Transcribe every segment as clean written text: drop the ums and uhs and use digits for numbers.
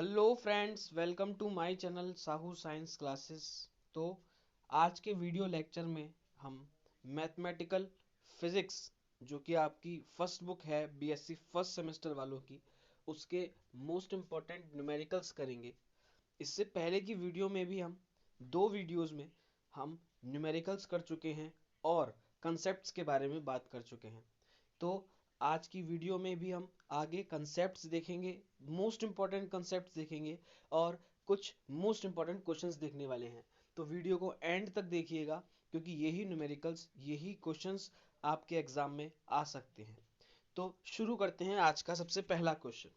Hello friends, welcome to my channel Sahu science classes. तो आज के वीडियो लेक्चर में हम मैथमेटिकल फिजिक्स, जो कि आपकी फर्स्ट बुक है बीएससी फर्स्ट सेमेस्टर वालों की, उसके मोस्ट इम्पॉर्टेंट न्यूमेरिकल्स करेंगे। इससे पहले की वीडियो में भी हम दो वीडियोस में हम न्यूमेरिकल्स कर चुके हैं और कंसेप्ट्स के बारे में बात कर चुके हैं। तो आज की वीडियो में भी हम आगे कंसेप्ट्स देखेंगे, मोस्ट इंपॉर्टेंट कंसेप्ट्स देखेंगे और कुछ मोस्ट इंपॉर्टेंट क्वेश्चंस देखने वाले हैं। तो वीडियो को एंड तक देखिएगा, क्योंकि यही न्यूमेरिकल्स, यही क्वेश्चंस आपके एग्जाम में आ सकते हैं। तो शुरू करते हैं आज का सबसे पहला क्वेश्चन।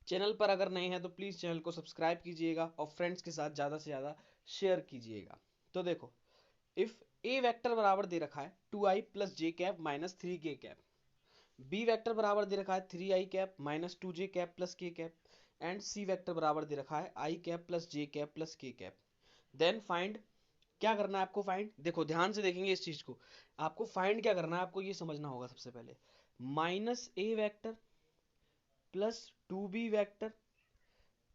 चैनल पर अगर नए हैं तो प्लीज चैनल को सब्सक्राइब कीजिएगा और फ्रेंड्स के साथ ज्यादा से ज्यादा शेयर कीजिएगा। तो देखो, इफ ए वेक्टर बराबर दे रखा है 2i plus J cap minus 3k cap, B vector बराबर दे रखा है 3i cap minus 2j cap plus k cap, and C vector बराबर दे रखा है i cap plus j cap plus k cap, then find. क्या करना है आपको फाइंड? देखो ध्यान से देखेंगे इस चीज को। आपको फाइंड क्या करना है, आपको ये समझना होगा सबसे पहले। Minus A vector plus 2b vector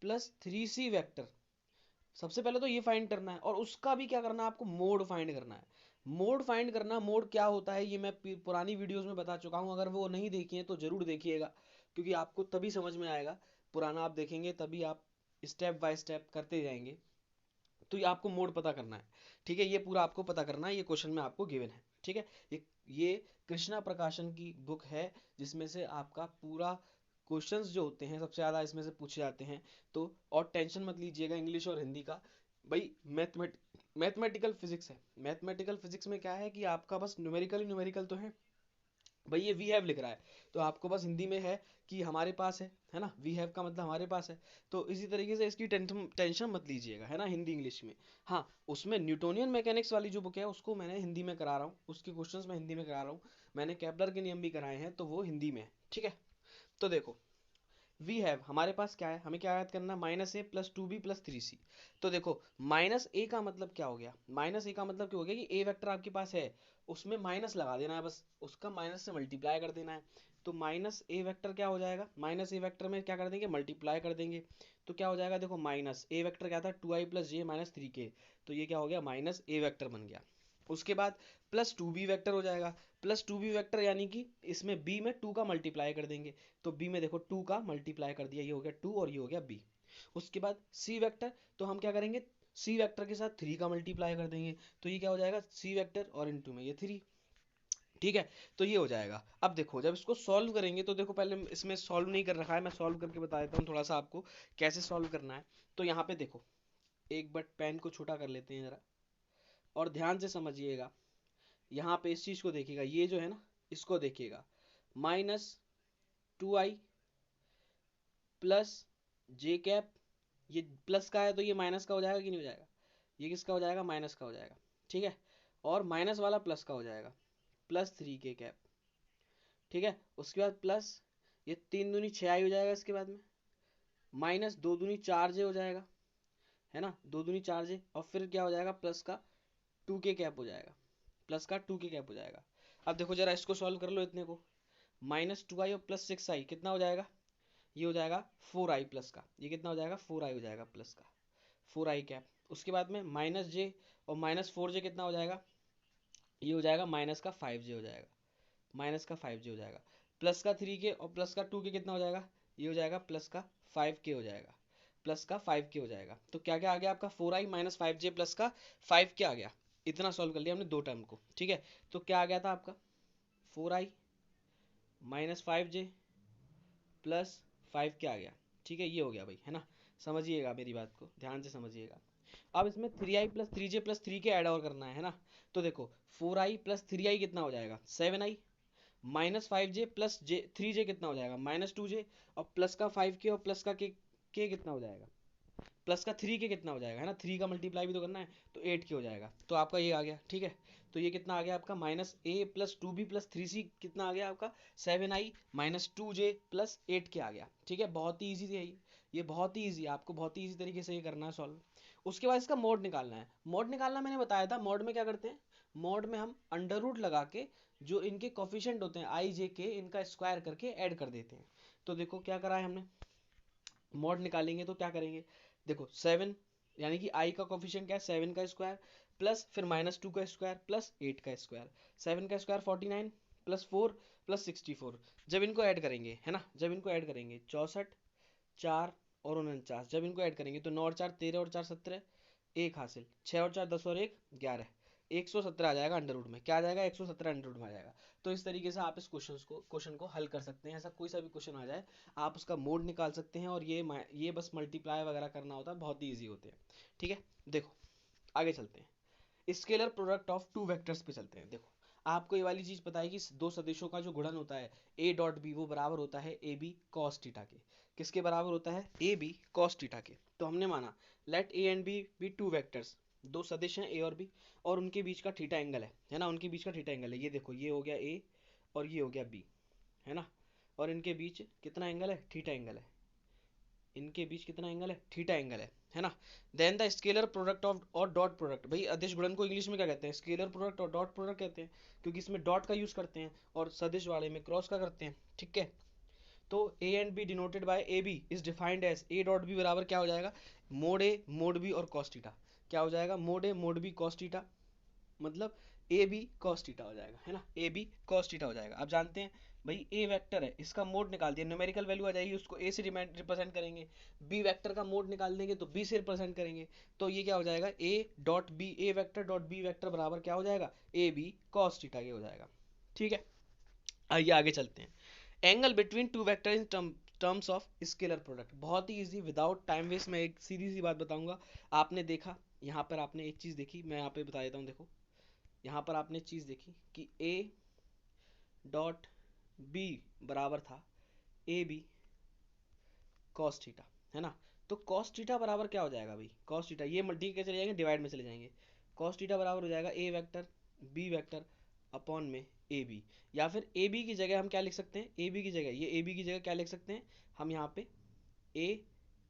plus 3c vector, सबसे पहले तो ये फाइंड करना है। और उसका भी क्या करना है, आपको मोड फाइंड करना है। मोड फाइंड करना, मोड क्या होता है ये मैं पुरानी वीडियोस में बता चुका हूँ। अगर वो नहीं देखी है तो जरूर देखिएगा, क्योंकि आपको तभी समझ में आएगा। पुराना आप देखेंगे तभी आप स्टेप बाय स्टेप करते जाएंगे। तो ये आपको मोड पता करना है, ठीक है। ये पूरा आपको पता करना है, ये क्वेश्चन में आपको गिवन है, ठीक है। ये कृष्णा प्रकाशन की बुक है, जिसमें से आपका पूरा क्वेश्चंस जो होते हैं सबसे ज्यादा इसमें से पूछे जाते हैं। तो और टेंशन मत लीजिएगा इंग्लिश और हिंदी का। भाई मैथमेटिकल फिजिक्स है। मैथमेटिकल फिजिक्स में क्या है कि आपका बस न्यूमेरिकल ही न्यूमेरिकल तो है। भाई ये वी हैव लिख रहा है, तो आपको बस हिंदी में है कि हमारे पास है ना। वी हैव का मतलब हमारे पास है। तो इसी तरीके से इसकी टेंशन मत लीजिएगा, है ना, हिंदी इंग्लिश में। हाँ, उसमें न्यूटोनियन मैकेनिक्स वाली जो बुक है उसको मैंने हिंदी में करा रहा हूँ, उसके क्वेश्चंस मैं हिंदी में करा रहा हूँ। मैंने केपलर के नियम भी कराए हैं, तो वो हिंदी में है, ठीक है। तो देखो, वी हैव हमारे पास क्या है, हमें क्या याद करना, माइनस ए प्लस 2b प्लस 3c। तो देखो, माइनस ए का मतलब क्या हो गया, माइनस ए का मतलब क्या हो गया कि ए वेक्टर आपके पास है, उसमें माइनस लगा देना है, बस उसका माइनस से मल्टीप्लाई कर देना है। तो माइनस ए वेक्टर क्या हो जाएगा, माइनस ए वेक्टर में क्या कर देंगे, मल्टीप्लाई कर देंगे। तो क्या हो जाएगा, देखो माइनस ए वेक्टर क्या था, 2i प्लस जे माइनस 3k। तो ये क्या हो गया, माइनस ए वेक्टर बन गया। उसके बाद प्लस 2b वेक्टर हो जाएगा। प्लस 2b वेक्टर यानी कि इसमें b में 2 का मल्टीप्लाई कर देंगे। तो b में देखो 2 का मल्टीप्लाई कर दिया, ये हो गया 2 और ये हो गया b। उसके बाद c वेक्टर, तो हम क्या करेंगे, c वेक्टर के साथ 3 का मल्टीप्लाई कर देंगे। तो ये क्या हो जाएगा, c वेक्टर और इनटू में ये 3, ठीक है। तो ये हो जाएगा। अब देखो जब इसको सॉल्व करेंगे, तो देखो पहले इसमें सॉल्व नहीं कर रखा है, मैं सॉल्व करके बता देता हूँ थोड़ा सा आपको कैसे सॉल्व करना है। तो यहाँ पे देखो, एक बार पेन को छोटा कर लेते हैं जरा, और ध्यान से समझिएगा। यहाँ पे इस चीज को देखिएगा, ये जो है ना, इसको देखिएगा। Minus 2i plus J cap, ये प्लस का है तो ये माइनस का हो जाएगा कि नहीं हो जाएगा, ये किसका हो जाएगा, माइनस का हो जाएगा, ठीक है। और माइनस वाला प्लस का हो जाएगा, प्लस 3k कैप, ठीक है। उसके बाद प्लस, ये 3 दूनी 6i हो जाएगा। इसके बाद में माइनस 2 दूनी 4j हो जाएगा, है ना, 2 दूनी 4j। और फिर क्या हो जाएगा, प्लस का 2k कैप हो जाएगा, प्लस का 2k कैप हो जाएगा। अब देखो जरा इसको सॉल्व कर लो, इतने को। माइनस 2i और प्लस 6i कितना हो जाएगा, ये हो जाएगा 4i प्लस का, ये कितना हो जाएगा, 4i हो जाएगा प्लस का, 4i कैप। उसके बाद में माइनस जे और माइनस 4j कितना हो जाएगा, ये हो जाएगा माइनस का 5j हो जाएगा, माइनस का 5j हो जाएगा। प्लस का 3k और प्लस का 2k कितना हो जाएगा, ये हो जाएगा प्लस का 5k हो जाएगा, प्लस का 5k हो जाएगा। तो क्या क्या आ गया आपका, 4i माइनस 5j प्लस का 5k आ गया। इतना सॉल्व कर लिया हमने दो टर्म को, ठीक है। तो क्या आ गया था आपका, 4i minus 5j plus 5k आ गया, ठीक है। ये हो गया भाई, है ना। समझिएगा मेरी बात को, ध्यान से समझिएगा। अब इसमें 3i plus 3j plus 3k add और करना है ना। तो देखो 4i प्लस 3i कितना हो जाएगा, 7i माइनस 5j प्लस जे 3j कितना हो जाएगा, माइनस 2j। और प्लस का 5k और प्लस का k कितना हो जाएगा, प्लस का 3k कितना हो जाएगा, है ना, 3 का मल्टीप्लाई भी तो करना है। तो 8k हो जाएगा। तो आपका ये आ गया, ठीक है। तो ये कितना आ गया आपका, माइनस ए प्लस 2b प्लस 3c कितना आ गया आपका, 7i minus 2j plus 8k आ गया, ठीक है। बहुत ही ईजी है ये बहुत ही ईजी, आपको बहुत ही ईजी तरीके से ये करना है सॉल्व। उसके बाद इसका मोड निकालना है। मोड निकालना मैंने बताया था, मोड में क्या करते हैं, मोड में हम अंडर रूट लगा के जो इनके कोफिशिएंट होते हैं i j k, इनका स्क्वायर करके ऐड कर देते हैं। तो देखो क्या करा है हमने, मॉड निकालेंगे तो क्या करेंगे, देखो 7 यानी कि आई का कोफिशिएंट क्या है 7 का स्क्वायर प्लस फिर -2 का स्क्वायर प्लस 8 का स्क्वायर, 7 का स्क्वायर 49 प्लस 4 प्लस 64। जब इनको ऐड करेंगे है ना, जब इनको ऐड करेंगे 64 4 और 49, जब इनको ऐड करेंगे तो 9 और 4 13 और 4 17, एक हासिल, 6 और 4 10 और 1 11, 117 आ जाएगा अंडर रूट में, क्या आ जाएगा 117 अंडर रूट में आ जाएगा। तो इस तरीके से आप इस क्वेश्चन को हल कर सकते हैं। ऐसा कोई सा भी क्वेश्चन आ जाए आप उसका मोड निकाल सकते हैं, और ये बस मल्टीप्लाई वगैरह करना होता है, बहुत ही ईजी होते हैं। ठीक है, देखो आगे चलते हैं, scalar product of two vectors पे चलते हैं। देखो आपको ये वाली चीज पता है कि दो सदिशों का जो गुणन होता है ए डॉट बी, वो बराबर होता है ए बी कॉस थीटा के। किसके बराबर होता है, ए बी कॉस थीटा के। तो हमने माना let A and B two vectors, दो सदिश हैं ए और बी, और उनके बीच का थीटा एंगल है ना, उनके बीच का थीटा एंगल है, ये देखो ये हो गया ए और ये हो गया बी, है ना, और इनके बीच कितना एंगल है, थीटा एंगल है, इनके बीच कितना एंगल है, थीटा एंगल है ना। Then the scalar product of और डॉट प्रोडक्ट, भाई अदिश गुणन को इंग्लिश में क्या कहते हैं, स्केलर प्रोडक्ट और डॉट प्रोडक्ट कहते हैं, क्योंकि इसमें डॉट का यूज करते हैं और सदिश वाले में क्रॉस का करते हैं। ठीक है, तो A and B denoted by A B is defined as A dot B बराबर क्या हो जाएगा, मोड ए मोड बी और कॉस थीटा। क्या हो जाएगा, mod A mod B cos theta, मतलब ए बी कॉस थीटा हो जाएगा, है ना, ए बी कॉस थीटा हो जाएगा। आप जानते हैं भाई ए वेक्टर है, इसका मोड निकाल दिया, न्यूमेरिकल वैल्यू आ जाएगी, उसको ए से रिप्रेजेंट करेंगे। बी वेक्टर का मोड निकाल देंगे तो बी से रिप्रेजेंट करेंगे, तो ये क्या हो जाएगा, A dot B, A vector dot B vector बराबर क्या हो जाएगा, ए बी कॉस थीटा के हो जाएगा। ठीक है, आइए आगे चलते हैं, angle between two vector in terms of scalar product. बहुत ही इजी, विदाउट टाइम वेस्ट मैं एक सीधी सी बात बताऊंगा। आपने देखा यहाँ पर, आपने एक चीज देखी, मैं यहाँ पे बता देता हूँ। देखो यहाँ पर आपने चीज देखी कि a डॉट बी बराबर था ए बी कॉस थीटा, है ना। तो कॉस थीटा बराबर क्या हो जाएगा भाई, कॉस थीटा ये मल्टी के चले जाएंगे, डिवाइड में चले जाएंगे, कॉस थीटा बराबर हो जाएगा ए वेक्टर बी वेक्टर अपॉन में ए बी, या फिर ए बी की जगह हम क्या लिख सकते हैं, ए बी की जगह, ये ए बी की जगह क्या लिख सकते हैं हम यहाँ पे, ए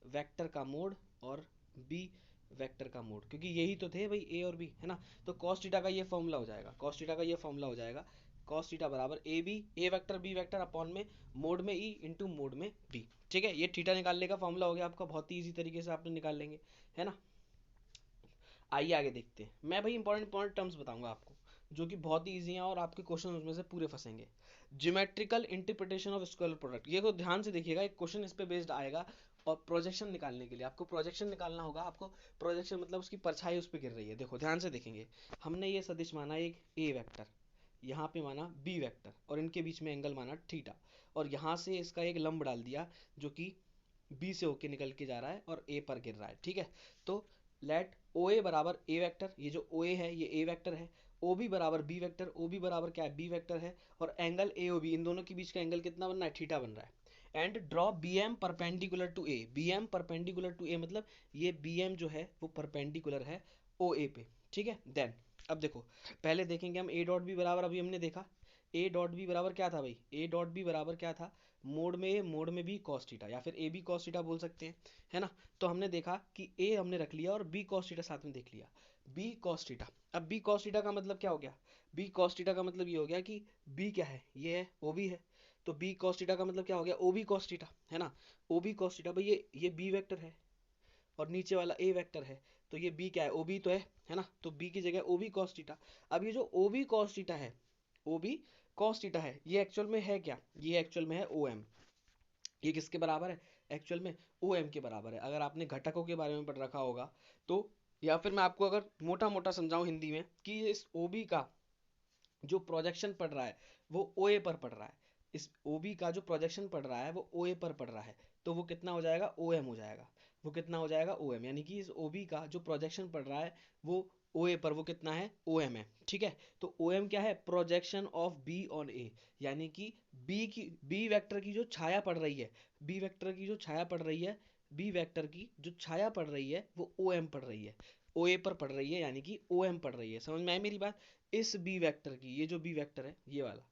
वेक्टर का मोड और बी वेक्टर का मोड, क्योंकि यही तो थे भाई ए और बी, है ना। तो cos थीटा का ये फॉर्मूला हो जाएगा, cos थीटा का ये फॉर्मूला हो जाएगा, cos थीटा बराबर A B, A vector B vector upon में मोड में ई इंटू मोड में बी। ठीक है, ये थीटा निकालने का फॉर्मूला हो गया आपका, बहुत ही इजी तरीके से आपने निकाल लेंगे, है ना। आइए आगे देखते हैं, मैं भाई इंपॉर्टेंट टर्म्स बताऊंगा आपको जो कि बहुत ही ईजी हैं और आपके क्वेश्चन उसमें से पूरे फंसेंगे। Geometrical interpretation of scalar product, ये को ध्यान से देखिएगा, एक क्वेश्चन इस पे बेस्ड आएगा। और प्रोजेक्शन निकालने के लिए आपको प्रोजेक्शन निकालना होगा, आपको प्रोजेक्शन मतलब उसकी परछाई उस पर गिर रही है। देखो ध्यान से देखेंगे, हमने ये सदिश माना एक ए वेक्टर, यहाँ पे माना बी वेक्टर, और इनके बीच में एंगल माना थीटा, और यहाँ से इसका एक लंब डाल दिया जो कि बी से होके निकल के जा रहा है और ए पर गिर रहा है। ठीक है, तो लेट ओ ए बराबर ए वेक्टर, ये जो ओ ए है ये ए वेक्टर है, ओ बी बराबर बी वेक्टर, ओ बी बराबर क्या है बी वेक्टर है, और एंगल ए ओ बी, इन दोनों के बीच का एंगल कितना बन रहा है, थीटा बन रहा है। And draw B M perpendicular to A, B M perpendicular to A मतलब ये बी एम जो है वो परपेंडिकुलर है ओ ए पे। ठीक है, देन अब देखो, पहले देखेंगे हम ए डॉट बी बराबर, अभी हमने देखा ए डॉट बी बराबर क्या था भाई, ए डॉट बी बराबर क्या था, मोड में ए मोड में बी कॉस थीटा, या फिर ए बी कॉस थीटा बोल सकते हैं, है ना। तो हमने देखा कि ए हमने रख लिया और बी कॉस थीटा साथ में देख लिया, बी कॉस थीटा। अब बी कॉस थीटा का मतलब क्या हो गया, बी कॉस थीटा का मतलब ये हो गया कि बी क्या है, ये है ओ बी है, तो बी कॉस थीटा का मतलब क्या हो गया, ओ बी कॉस थीटा, है ना। ओ बी कॉस थीटा भाई ये बी वेक्टर है और नीचे वाला ए वेक्टर है, तो ये बी क्या है, ओ बी तो है ना, तो बी की जगह ओ बी कॉस थीटा। अब ये जो ओ बी कॉस थीटा है, ओ बी कॉस थीटा है, ये एक्चुअल में है क्या, ये एक्चुअल में है ओ एम। ये किसके बराबर है, एक्चुअल में ओ एम के बराबर है। अगर आपने घटकों के बारे में पढ़ रखा होगा तो, या फिर मैं आपको अगर मोटा मोटा समझाऊं हिंदी में कि इस ओ बी का जो प्रोजेक्शन पड़ रहा है वो ओ ए पर पड़ रहा है, इस ओ बी का जो प्रोजेक्शन पड़ रहा है वो ओ ए पर पड़ रहा है, तो वो कितना हो जाएगा, ओ एम हो जाएगा। वो कितना हो जाएगा, ओ एम, यानी कि इस ओ बी का जो प्रोजेक्शन पड़ रहा है वो ओ ए पर, वो कितना है, ओ एम है। ठीक है, तो ओ एम क्या है, प्रोजेक्शन ऑफ बी ऑन ए, यानी कि बी वेक्टर की जो छाया पड़ रही है, बी वेक्टर की जो छाया पड़ रही है, बी वेक्टर की जो छाया पड़ रही है वो ओ एम पड़ रही है, ओ ए पर पड़ रही है, यानी कि ओ एम पड़ रही है। समझ में आई मेरी बात। इस बी वेक्टर की, ये जो बी वेक्टर है ये वाला,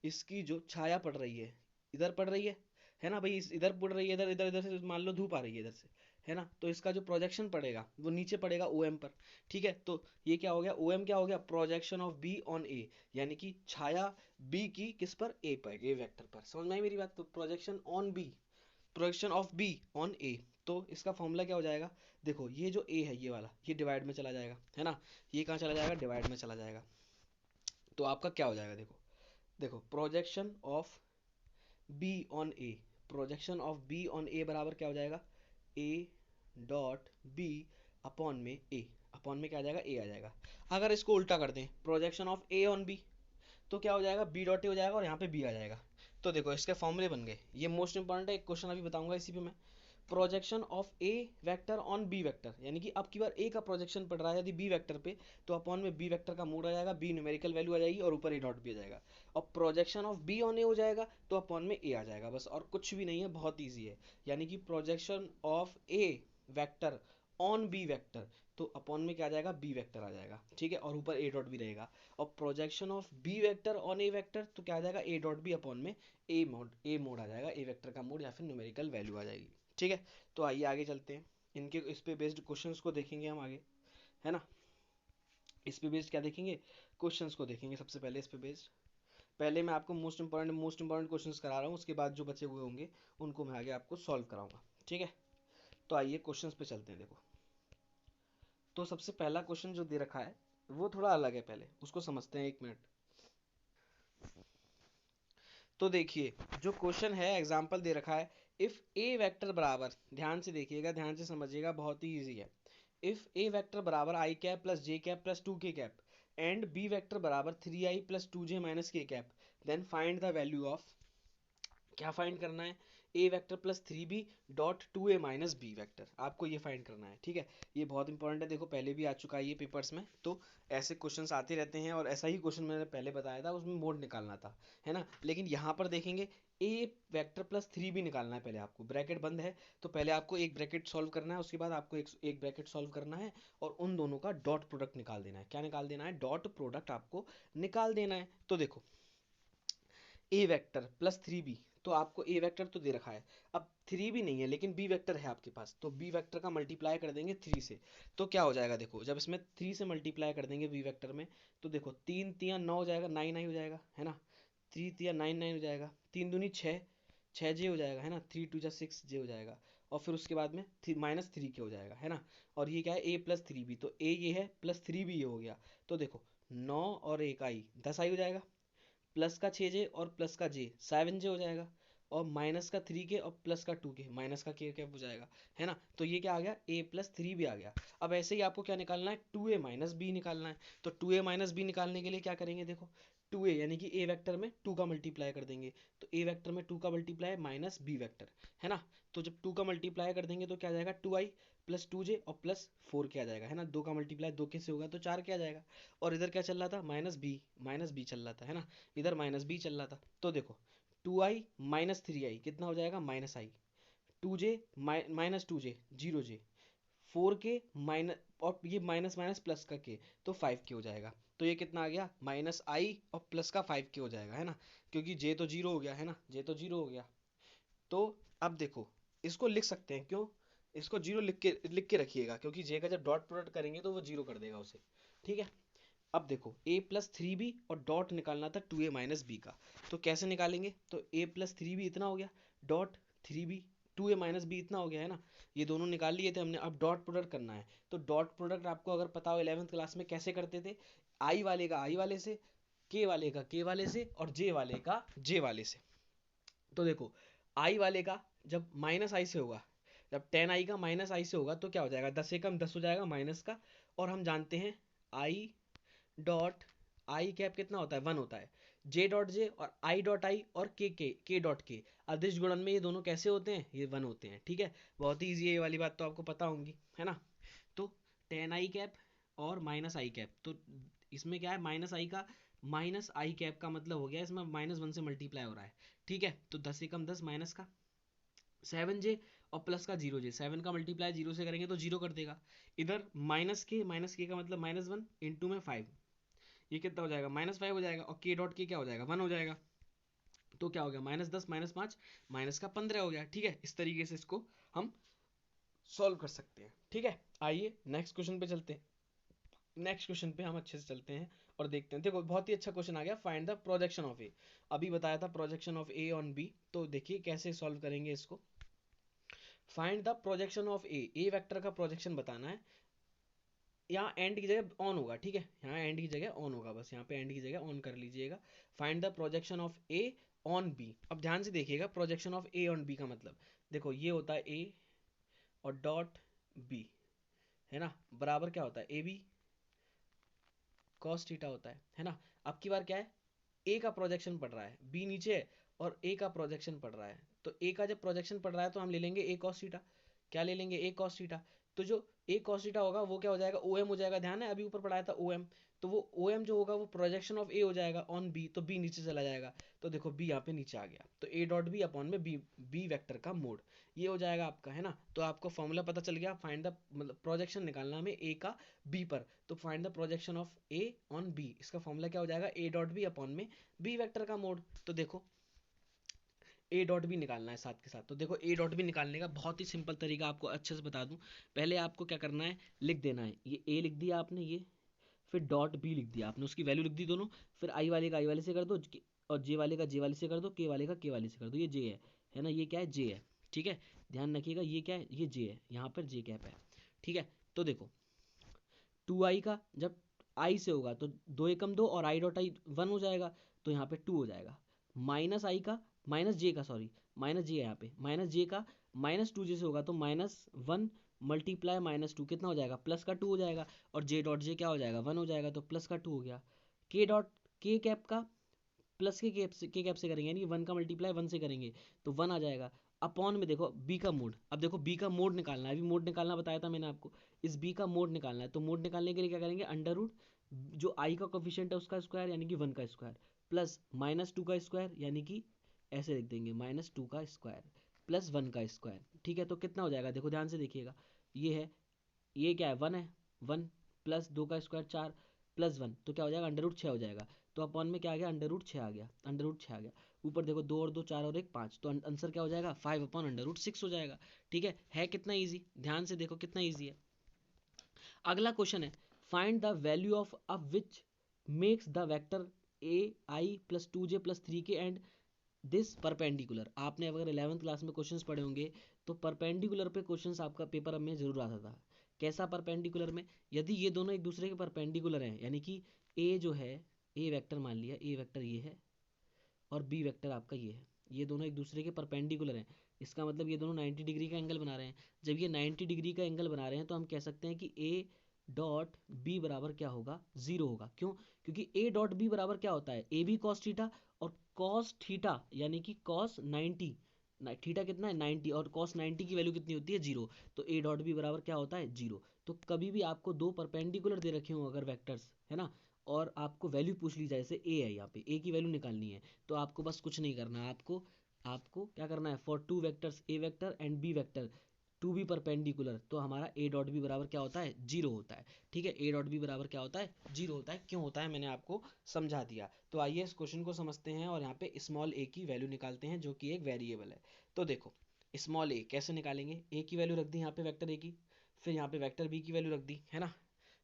इसकी जो छाया पड़ रही है इधर पड़ रही है ना भाई, इधर पड़ रही है, इधर इधर इधर से मान लो धूप आ रही है इधर से, है ना, तो इसका जो प्रोजेक्शन पड़ेगा वो नीचे पड़ेगा ओ एम पर। ठीक है, तो ये क्या हो गया, ओ एम क्या हो गया, प्रोजेक्शन ऑफ बी ऑन ए, यानी कि छाया बी की किस पर, ए पर, ए वेक्टर पर। समझ में आई मेरी बात, तो projection on B, projection of B on A, तो इसका फॉर्मूला क्या हो जाएगा, देखो ये जो ए है ये वाला, ये डिवाइड में चला जाएगा, है ना, ये कहाँ चला जाएगा, डिवाइड में चला जाएगा। तो आपका क्या हो जाएगा, देखो देखो projection of B on A, projection of B on A बराबर क्या हो जाएगा, ए डॉट बी अपॉन में ए, अपॉन में क्या आ जाएगा, ए आ जाएगा। अगर इसको उल्टा कर दें, projection of A on B, तो क्या हो जाएगा, बी डॉट ए हो जाएगा और यहाँ पे बी आ जाएगा। तो देखो इसके फॉर्मूले बन गए, ये मोस्ट इंपॉर्टेंट है, एक क्वेश्चन अभी बताऊंगा इसी पे मैं। Projection of A vector on B vector, यानी कि अब की बार ए का प्रोजेक्शन पड़ रहा है यदि बी वेक्टर पे, तो अपॉन में बी वेक्टर का मोड आ जाएगा, बी न्यूमेरिकल वैल्यू आ जाएगी और ऊपर ए डॉट बी आ जाएगा। और प्रोजेक्शन ऑफ बी ऑन ए हो जाएगा तो अपॉन में ए आ जाएगा, बस और कुछ भी नहीं है, बहुत ईजी है। यानी कि projection of A vector on B vector, तो अपॉन में क्या आ जाएगा, बी वेक्टर आ जाएगा, ठीक है, और ऊपर ए डॉट भी रहेगा। और projection of B vector on A vector, तो क्या आ जाएगा, ए डॉट बी अपॉन में ए मोड आ जाएगा, ए वेक्टर का मोड या फिर न्यूमेरिकल वैल्यू आ जाएगी, ठीक है। तो आइए आगे चलते हैं, इनके इस पे बेस्ड क्वेश्चंस को देखेंगे हम आगे, है ना। इस पे बेस्ड क्या देखेंगे, क्वेश्चंस को देखेंगे सबसे पहले। इस पे बेस्ड पहले मैं आपको मोस्ट इंपॉर्टेंट क्वेश्चंस करा रहा हूँ, उसके बाद जो बचे हुए होंगे उनको मैं आगे आपको सॉल्व कराऊंगा, ठीक है। तो आइए क्वेश्चंस पे चलते हैं। देखो तो सबसे पहला क्वेश्चन जो दे रखा है वो थोड़ा अलग है, पहले उसको समझते हैं, एक मिनट। तो देखिए जो क्वेश्चन है, एग्जाम्पल दे रखा है, इफ ए वेक्टर बराबर, ध्यान से देखिएगा, ध्यान से समझिएगा, बहुत ही ईजी है। इफ ए वेक्टर बराबर I cap plus J cap plus two K cap and B vector बराबर three I plus two J minus K cap, then find the value of, क्या फाइंड करना है, A vector plus three B dot two A minus B vector, आपको ये find करना है, ठीक है। ये बहुत इंपॉर्टेंट है, देखो पहले भी आ चुका है ये पेपर्स में, तो ऐसे क्वेश्चंस आते रहते हैं, और ऐसा ही क्वेश्चन मैंने पहले बताया था, उसमें मोड निकालना था, है ना। लेकिन यहाँ पर देखेंगे ए वेक्टर प्लस थ्री बी निकालना है, पहले आपको ब्रैकेट बंद है तो पहले आपको एक ब्रैकेट सॉल्व करना है, उसके बाद आपको एक ब्रैकेट सॉल्व करना है और उन दोनों का डॉट प्रोडक्ट निकाल देना है। क्या निकाल देना है, डॉट प्रोडक्ट आपको निकाल देना है। तो देखो ए वेक्टर प्लस थ्री बी, तो आपको ए वेक्टर तो दे रखा है, अब थ्री भी नहीं है लेकिन बी वेक्टर है आपके पास, तो बी वेक्टर का मल्टीप्लाई कर देंगे थ्री से, तो क्या हो जाएगा, देखो जब इसमें थ्री से मल्टीप्लाई कर देंगे बी वेक्टर में, तो देखो तीन तिया नौ हो जाएगा, नाइन आई हो जाएगा, है ना, थ्री तिया नाइन नाइन हो जाएगा, तीन दूनी छः, छः जे हो जाएगा, है ना, थ्री टू जा सिक्स जे हो जाएगा, और फिर उसके बाद में माइनस थ्री के हो जाएगा, है ना। और ये क्या है, ए प्लस थ्री बी, तो ए ये है प्लस थ्री बी ये हो गया, तो देखो नौ और एक आई, दस आई हो जाएगा, प्लस का छः जे और प्लस का जे सेवन जे हो जाएगा, और माइनस का थ्री के और प्लस का टू के माइनस का के क्या हो जाएगा, है ना। तो ये क्या आ गया, ए प्लस थ्री भी आ गया। अब ऐसे ही आपको क्या निकालना है, टू ए माइनस बी निकालना है। तो टू ए माइनस बी निकालने के लिए क्या करेंगे, देखो टू ए यानी कि ए वेक्टर में टू का मल्टीप्लाई कर देंगे, तो ए वेक्टर में टू का मल्टीप्लाई माइनस बी वेक्टर, है ना। तो जब टू का मल्टीप्लाई कर देंगे तो क्या आ जाएगा, टू आई प्लस टू जे और प्लस फोर क्या आ जाएगा, है ना, दो का मल्टीप्लाई दो के से होगा तो चार क्या आ जाएगा। और इधर क्या चल रहा था, माइनस बी चल रहा था, है ना, इधर माइनस बी चल रहा था। तो देखो two I minus three I कितना हो जाएगा, minus I, two J minus two J zero J, four K minus, और ये माइनस माइनस प्लस का के, तो फाइव के हो जाएगा। तो ये कितना आ गया, माइनस आई और प्लस का फाइव के हो जाएगा, है ना, क्योंकि जे तो जीरो हो गया, है ना, जे तो जीरो हो गया। तो अब देखो इसको लिख सकते हैं, क्यों, इसको जीरो लिख के रखिएगा, क्योंकि जे का जब डॉट प्रोडक्ट करेंगे तो वो जीरो कर देगा उसे, ठीक है। अब देखो ए प्लस थ्री बी और डॉट निकालना था टू ए माइनस बी का, तो कैसे निकालेंगे, तो ए प्लस थ्री बी इतना हो गया, dot three B two A minus B इतना हो गया, है ना। ये दोनों निकाल लिए थे हमने, अब डॉट प्रोडक्ट करना है। तो डॉट प्रोडक्ट आपको अगर पता हो 11th क्लास में कैसे करते थे, आई वाले का आई वाले से, के वाले का के वाले से और जे वाले का जे वाले से। तो देखो आई वाले का जब माइनस आई से होगा, जब टेन आई का माइनस आई से होगा तो क्या हो जाएगा, दस से कम दस हो जाएगा माइनस का, और हम जानते हैं आई डॉट आई कैप कितना होता है, वन होता है, जे डॉट जे और आई डॉट आई और के डॉट के अदिश गुणन में ये दोनों कैसे होते हैं, ये वन होते हैं, ठीक है। बहुत ही ईजी है, ये वाली बात तो आपको पता होंगी, है ना। तो टेन आई कैप और माइनस आई कैप, तो इसमें क्या है, माइनस आई का माइनस आई कैप का मतलब हो गया इसमें माइनस वन से मल्टीप्लाई हो रहा है, ठीक है। तो दस से कम दस माइनस का सेवन जे और प्लस का जीरो जे, सेवन का मल्टीप्लाई जीरो से करेंगे तो जीरो कर देगा। इधर माइनस के का मतलब माइनस वन इंटू में फाइव, ये कितना हो जाएगा, माइनस फाइव हो जाएगा, और के डॉट के क्या हो जाएगा, वन हो जाएगा। तो क्या हो गया, माइनस दस माइनस पाँच माइनस का पंद्रह हो गया, ठीक है। इस तरीके से इसको हम सॉल्व कर सकते हैं, ठीक है। आइए नेक्स्ट क्वेश्चन पे चलते हैं, नेक्स्ट क्वेश्चन पे हम अच्छे से चलते हैं और देखते हैं। देखो बहुत ही अच्छा क्वेश्चन आ गया, find the projection of A, अभी बताया था projection of A on B, तो देखिए कैसे सॉल्व करेंगे इसको। Find the projection of A vector का प्रोजेक्शन बताना है। यहाँ एंड की जगह ऑन होगा, ठीक है, यहाँ एंड की जगह ऑन होगा, बस यहाँ पे एंड की जगह ऑन कर लीजिएगा। Find the projection of A on B. अब ध्यान से देखिएगा projection of A on B का मतलब, देखो ये होता है ए और डॉट बी, है ना, बराबर क्या होता है ए बी कॉस थीटा होता है ना। अब की बार क्या है, ए का प्रोजेक्शन पड़ रहा है, बी नीचे है और ए का प्रोजेक्शन पड़ रहा है, तो ए का जब प्रोजेक्शन पड़ रहा है तो हम ले लेंगे ए कॉस थीटा। क्या ले लेंगे, ए कॉस थीटा। तो जो ए कॉस थीटा होगा वो क्या हो जाएगा, ओ एम हो जाएगा। ध्यान है अभी ऊपर पढ़ाया था ओ एम, तो वो ओ एम जो होगा वो प्रोजेक्शन ऑफ ए हो जाएगा ऑन बी, तो बी नीचे चला जाएगा, तो देखो बी यहाँ पे नीचे आ गया, तो ए डॉट बी अपॉन में बी, बी वेक्टर का मोड ये हो जाएगा आपका, है ना। तो आपको फॉर्मूला पता चल गया, फाइंड द मतलब प्रोजेक्शन निकालना हमें ए का बी पर, तो find the projection of A on B, इसका फॉर्मूला क्या हो जाएगा, ए डॉट बी अपॉन में बी वेक्टर का मोड। तो देखो ए डॉट भी निकालना है साथ के साथ, तो देखो ए डॉट भी निकालने का बहुत ही सिंपल तरीका आपको अच्छे से बता दूं। पहले आपको क्या करना है, लिख देना है, ये ए लिख दिया आपने, ये फिर डॉट बी लिख दिया आपने, उसकी वैल्यू लिख दी दोनों, फिर आई वाले का आई वाले से कर दो और जे वाले का जे वाले से कर दो, के वाले का के वाले से कर दो, ये जे है ना, ये क्या है जे है, ठीक है। ध्यान रखिएगा ये क्या है, ये जे है, यहाँ पर जे कैप है, ठीक है। तो देखो 2i का जब आई से होगा तो दो एकम दो और आई डॉट आई वन हो जाएगा, तो यहाँ पे 2 हो जाएगा। माइनस आई का माइनस जे का सॉरी माइनस जे है यहाँ पे, माइनस जे का माइनस 2 जे से होगा तो -1 मल्टीप्लाई -2 कितना हो जाएगा, प्लस का 2 हो जाएगा, और जे डॉट जे क्या हो जाएगा 1 हो जाएगा, तो प्लस का 2 हो गया। के डॉट के कैप का प्लस के कैप से करेंगे, यानी 1 का मल्टीप्लाई 1 से करेंगे तो 1 आ जाएगा। अपॉन में देखो बी का मोड, अब देखो बी का मोड निकालना है, अभी मोड निकालना बताया था मैंने आपको, इस बी का मोड निकालना है, तो मोड निकालने के लिए क्या करेंगे, अंडर रूट जो आई का कोफिशिएंट है उसका स्क्वायर यानी कि 1 का स्क्वायर, प्लस -2 का स्क्वायर यानी कि ऐसे लिख देंगे -2 का स्क्वायर प्लस 1 का स्क्वायर, ठीक है। तो कितना हो जाएगा, देखो ध्यान से देखिएगा, ये है, ये क्या है 1 है, 1 प्लस 2 का स्क्वायर 4 प्लस 1 तो क्या हो जाएगा, अंडर रूट 6 हो जाएगा। तो अपॉन में क्या आ गया, अंडर रूट 6 आ गया, अंडर रूट 6 आ गया। ऊपर देखो 2 और 2 4 और 1 5, तो आंसर क्या हो जाएगा 5 अपॉन अंडर रूट 6 हो जाएगा, ठीक है कितना ईजी, ध्यान से देखो कितना ईजी है। अगला क्वेश्चन है, find the value of a which makes the vector A I plus 2 J plus 3 के एंड दिस परपेंडिकुलर। आपने अगर 11th क्लास में क्वेश्चंस पढ़े होंगे तो परपेंडिकुलर पे क्वेश्चंस आपका पेपर में जरूर आता था। कैसा परपेंडिकुलर में, यदि ये दोनों एक दूसरे के परपेंडिकुलर हैं, यानी कि ए जो है, ए वेक्टर मान लिया, ए वेक्टर ये है और बी वेक्टर आपका ये है, ये दोनों एक दूसरे के परपेंडिकुलर हैं, इसका मतलब ये दोनों 90 डिग्री का एंगल बना रहे हैं। जब ये 90 डिग्री का एंगल बना रहे हैं तो हम कह सकते हैं कि ए डॉट बी बराबर क्या होगा, जीरो होगा। क्यों, क्योंकि ए डॉट बी बराबर क्या होता है, ए बी कॉस थीटा, और कॉस थीटा यानी कि कॉस 90, थीटा कितना है 90 और कॉस 90 की वैल्यू कितनी होती है 0, तो ए डॉट बी बराबर क्या होता है 0। तो कभी भी आपको दो परपेंडिकुलर दे रखे हो अगर वेक्टर्स, है ना, और आपको वैल्यू पूछ ली जाए, जैसे ए है, यहाँ पे ए की वैल्यू निकालनी है, तो आपको बस कुछ नहीं करना, आपको आपको क्या करना है, for two vectors A vector and B vector to be perpendicular, तो हमारा ए डॉट बी बराबर क्या होता है 0 होता है, ठीक है। ए डॉट बी बराबर क्या होता है 0 होता है, क्यों होता है मैंने आपको समझा दिया। तो आइए इस क्वेश्चन को समझते हैं और यहाँ पे स्मॉल ए की वैल्यू निकालते हैं जो कि एक वेरिएबल है। तो देखो स्मॉल ए कैसे निकालेंगे, ए की वैल्यू रख दी यहाँ पे वेक्टर ए की, फिर यहाँ पे वेक्टर बी की वैल्यू रख दी, है ना।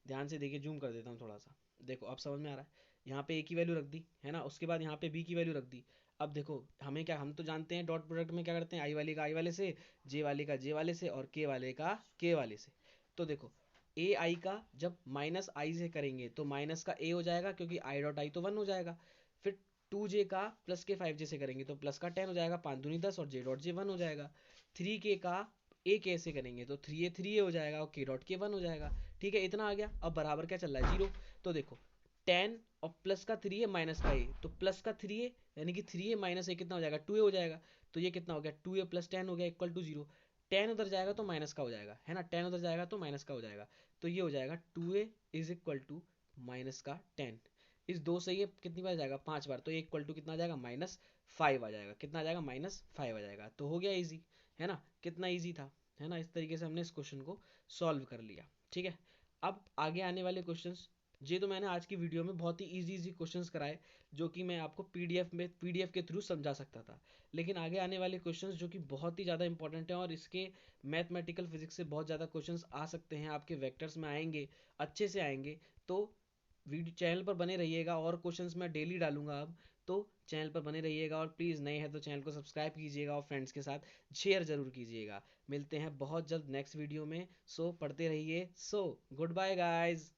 ध्यान से देखिए, जूम कर देता हूँ थोड़ा सा, देखो अब समझ में आ रहा है, यहाँ पे ए की वैल्यू रख दी, है ना, उसके बाद यहाँ पे बी की वैल्यू रख दी। अब देखो हमें क्या, हम तो जानते हैं डॉट प्रोडक्ट में क्या करते हैं, आई वाले का आई वाले से, जे वाले का जे वाले से और के वाले का के वाले से। तो देखो ए आई का जब माइनस आई से करेंगे तो माइनस का ए हो जाएगा क्योंकि आई डॉट आई तो 1 हो जाएगा, फिर 2 जे का प्लस के 5 जे से करेंगे तो प्लस का 10 हो जाएगा, 5 दूनी 10 और जे डॉट जे 1 हो जाएगा। 3 के का ए कैसे करेंगे तो 3 ए हो जाएगा और के डॉट के 1 हो जाएगा, ठीक है, इतना आ गया। अब बराबर क्या चल रहा है 0, तो देखो 10 और प्लस का 3 ए माइनस का ए, तो प्लस का 3 ए यानी कि 3 ए माइनस ए कितना हो जाएगा 2 ए हो जाएगा, तो ये कितना हो गया 2 ए प्लस 10 हो गया इक्वल टू 0। 10 उधर जाएगा तो माइनस का हो जाएगा, है ना, 10 उधर जाएगा तो माइनस का हो जाएगा, तो ये हो जाएगा 2 ए इज इक्वल टू माइनस का 10, इस दो से ये कितनी बार जाएगा 5 बार, तो ये इक्वल टू कितना आ जाएगा -5 आ जाएगा, कितना आ जाएगा -5 आ जाएगा। तो हो गया इजी, है ना, कितना इजी था, है ना। इस तरीके से हमने इस क्वेश्चन को सॉल्व कर लिया, ठीक है। अब आगे आने वाले क्वेश्चंस, ये तो मैंने आज की वीडियो में बहुत ही इजी क्वेश्चंस कराए जो कि मैं आपको पीडीएफ के थ्रू समझा सकता था, लेकिन आगे आने वाले क्वेश्चंस जो कि बहुत ही ज़्यादा इंपॉर्टेंट हैं और इसके मैथमेटिकल फिजिक्स से बहुत ज़्यादा क्वेश्चंस आ सकते हैं, आपके वेक्टर्स में आएंगे, अच्छे से आएंगे, तो वीडियो चैनल पर बने रहिएगा, और क्वेश्चंस मैं डेली डालूंगा अब, तो चैनल पर बने रहिएगा। और प्लीज़ नए हैं तो चैनल को सब्सक्राइब कीजिएगा और फ्रेंड्स के साथ शेयर ज़रूर कीजिएगा। मिलते हैं बहुत जल्द नेक्स्ट वीडियो में। सो पढ़ते रहिए। So good bye guys.